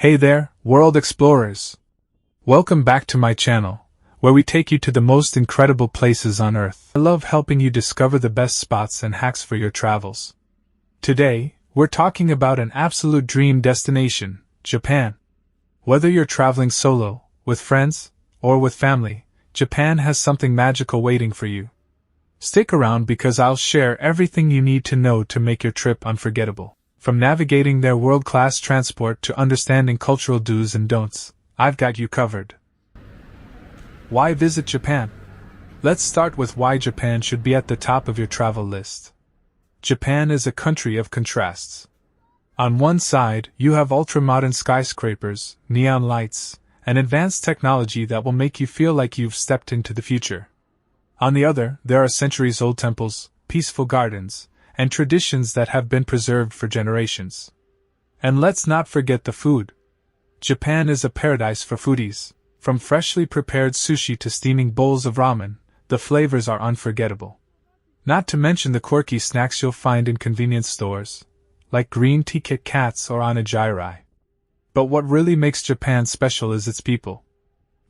Hey there, world explorers! Welcome back to my channel, where we take you to the most incredible places on Earth. I love helping you discover the best spots and hacks for your travels. Today, we're talking about an absolute dream destination, Japan. Whether you're traveling solo, with friends, or with family, Japan has something magical waiting for you. Stick around because I'll share everything you need to know to make your trip unforgettable. From navigating their world-class transport to understanding cultural do's and don'ts, I've got you covered. Why visit Japan? Let's start with why Japan should be at the top of your travel list. Japan is a country of contrasts. On one side, you have ultra-modern skyscrapers, neon lights, and advanced technology that will make you feel like you've stepped into the future. On the other, there are centuries-old temples, peaceful gardens, and traditions that have been preserved for generations. And let's not forget the food. Japan is a paradise for foodies. From freshly prepared sushi to steaming bowls of ramen, the flavors are unforgettable. Not to mention the quirky snacks you'll find in convenience stores, like green tea Kit Kats or onigiri. But what really makes Japan special is its people.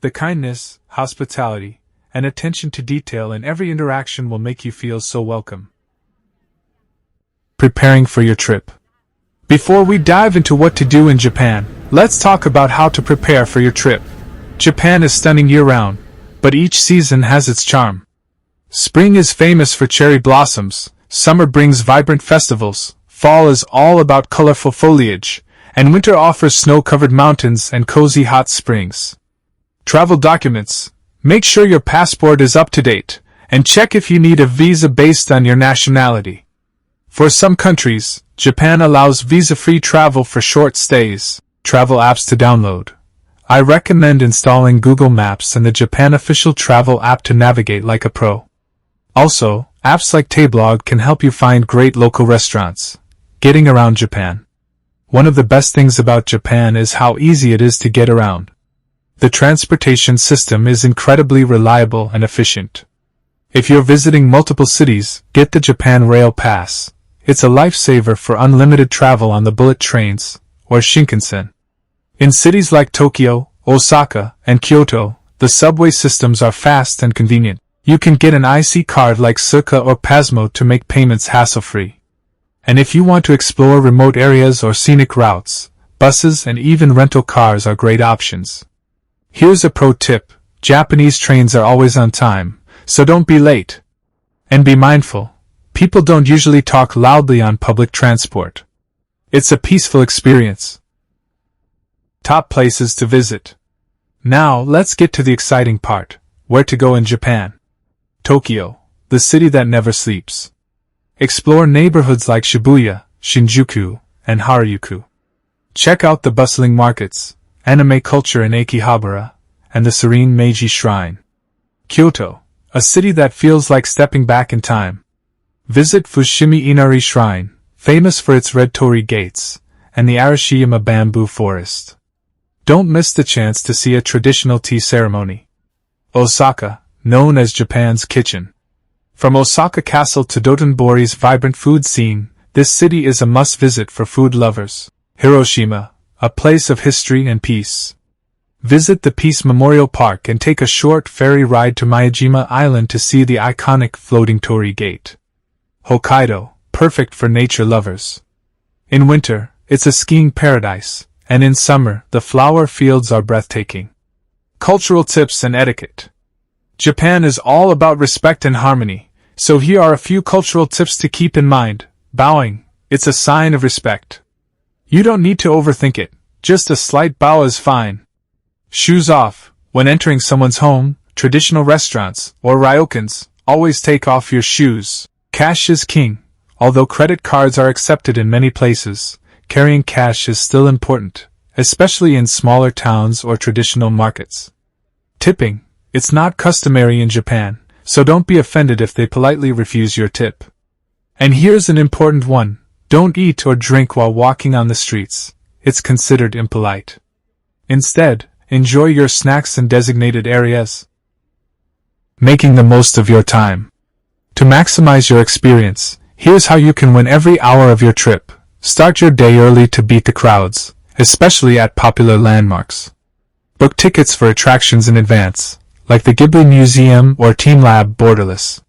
The kindness, hospitality, and attention to detail in every interaction will make you feel so welcome. Preparing for your trip. Before we dive into what to do in Japan, let's talk about how to prepare for your trip. Japan is stunning year-round, but each season has its charm. Spring is famous for cherry blossoms, summer brings vibrant festivals, fall is all about colorful foliage, and winter offers snow-covered mountains and cozy hot springs. Travel documents. Make sure your passport is up to date, and check if you need a visa based on your nationality. For some countries, Japan allows visa-free travel for short stays. Travel apps to download. I recommend installing Google Maps and the Japan official travel app to navigate like a pro. Also, apps like Tablog can help you find great local restaurants. Getting around Japan. One of the best things about Japan is how easy it is to get around. The transportation system is incredibly reliable and efficient. If you're visiting multiple cities, get the Japan Rail Pass. It's a lifesaver for unlimited travel on the bullet trains, or Shinkansen. In cities like Tokyo, Osaka, and Kyoto, the subway systems are fast and convenient. You can get an IC card like Suica or Pasmo to make payments hassle-free. And if you want to explore remote areas or scenic routes, buses and even rental cars are great options. Here's a pro tip: Japanese trains are always on time, so don't be late. And be mindful. People don't usually talk loudly on public transport. It's a peaceful experience. Top places to visit. Now, let's get to the exciting part: where to go in Japan. Tokyo, the city that never sleeps. Explore neighborhoods like Shibuya, Shinjuku, and Harajuku. Check out the bustling markets, anime culture in Akihabara, and the serene Meiji Shrine. Kyoto, a city that feels like stepping back in time. Visit Fushimi Inari Shrine, famous for its red torii gates, and the Arashiyama bamboo forest. Don't miss the chance to see a traditional tea ceremony. Osaka, known as Japan's kitchen. From Osaka Castle to Dotonbori's vibrant food scene, this city is a must-visit for food lovers. Hiroshima, a place of history and peace. Visit the Peace Memorial Park and take a short ferry ride to Miyajima Island to see the iconic floating torii gate. Hokkaido, perfect for nature lovers. In winter, it's a skiing paradise, and in summer, the flower fields are breathtaking. Cultural tips and etiquette. Japan is all about respect and harmony, so here are a few cultural tips to keep in mind. Bowing, it's a sign of respect. You don't need to overthink it, just a slight bow is fine. Shoes off. When entering someone's home, traditional restaurants, or ryokans, always take off your shoes. Cash is king. Although credit cards are accepted in many places, carrying cash is still important, especially in smaller towns or traditional markets. Tipping. It's not customary in Japan, so don't be offended if they politely refuse your tip. And here's an important one: don't eat or drink while walking on the streets. It's considered impolite. Instead, enjoy your snacks in designated areas. Making the most of your time. To maximize your experience, here's how you can win every hour of your trip. Start your day early to beat the crowds, especially at popular landmarks. Book tickets for attractions in advance, like the Ghibli Museum or Team Lab Borderless.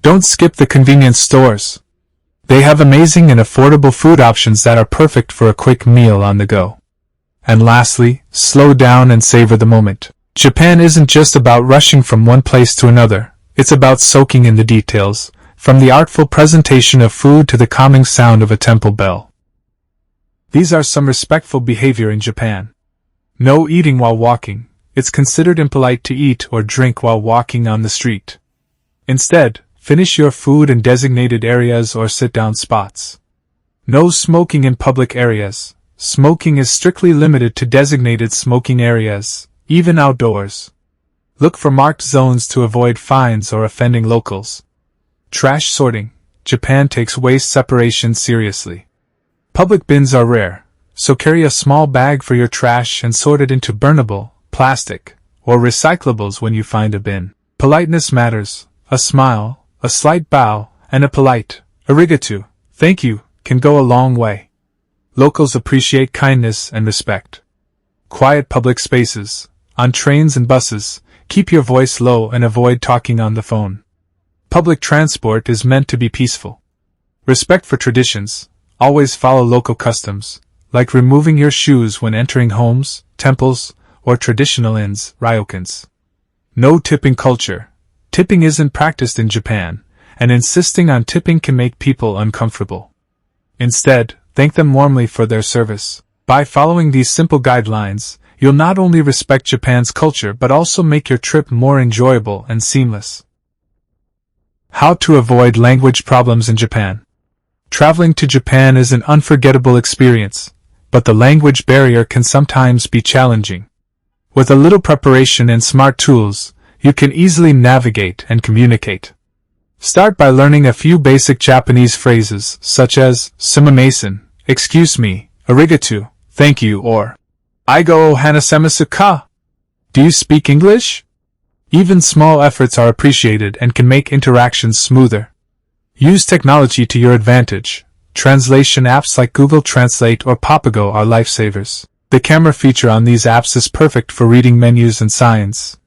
Don't skip the convenience stores. They have amazing and affordable food options that are perfect for a quick meal on the go. And lastly, slow down and savor the moment. Japan isn't just about rushing from one place to another, it's about soaking in the details, from the artful presentation of food to the calming sound of a temple bell. These are some respectful behavior in Japan. No eating while walking. It's considered impolite to eat or drink while walking on the street. Instead, finish your food in designated areas or sit-down spots. No smoking in public areas. Smoking is strictly limited to designated smoking areas, even outdoors. Look for marked zones to avoid fines or offending locals. Trash sorting. Japan takes waste separation seriously. Public bins are rare, so carry a small bag for your trash and sort it into burnable, plastic, or recyclables when you find a bin. Politeness matters. A smile, a slight bow, and a polite arigato, thank you, can go a long way. Locals appreciate kindness and respect. Quiet public spaces. On trains and buses, keep your voice low and avoid talking on the phone. Public transport is meant to be peaceful. Respect for traditions. Always follow local customs, like removing your shoes when entering homes, temples, or traditional inns, ryokans. No tipping culture. Tipping isn't practiced in Japan, and insisting on tipping can make people uncomfortable. Instead, thank them warmly for their service. By following these simple guidelines, you'll not only respect Japan's culture but also make your trip more enjoyable and seamless. How to avoid language problems in Japan. Traveling to Japan is an unforgettable experience, but the language barrier can sometimes be challenging. With a little preparation and smart tools, you can easily navigate and communicate. Start by learning a few basic Japanese phrases such as sumimasen, excuse me, arigato, thank you, or Aigo o hanasemasu ka? Do you speak English? Even small efforts are appreciated and can make interactions smoother. Use technology to your advantage. Translation apps like Google Translate or Papago are lifesavers. The camera feature on these apps is perfect for reading menus and signs.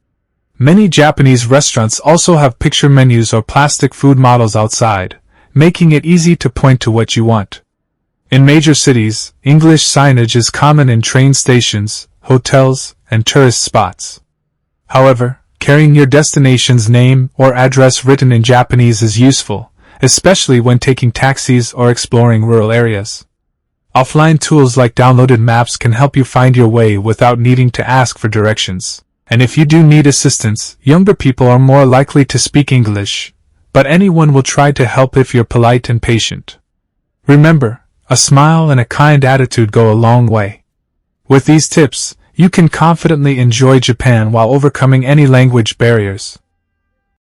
Many Japanese restaurants also have picture menus or plastic food models outside, making it easy to point to what you want. In major cities, English signage is common in train stations, hotels, and tourist spots. However, carrying your destination's name or address written in Japanese is useful, especially when taking taxis or exploring rural areas. Offline tools like downloaded maps can help you find your way without needing to ask for directions. And if you do need assistance, younger people are more likely to speak English, but anyone will try to help if you're polite and patient. Remember, a smile and a kind attitude go a long way. With these tips, you can confidently enjoy Japan while overcoming any language barriers.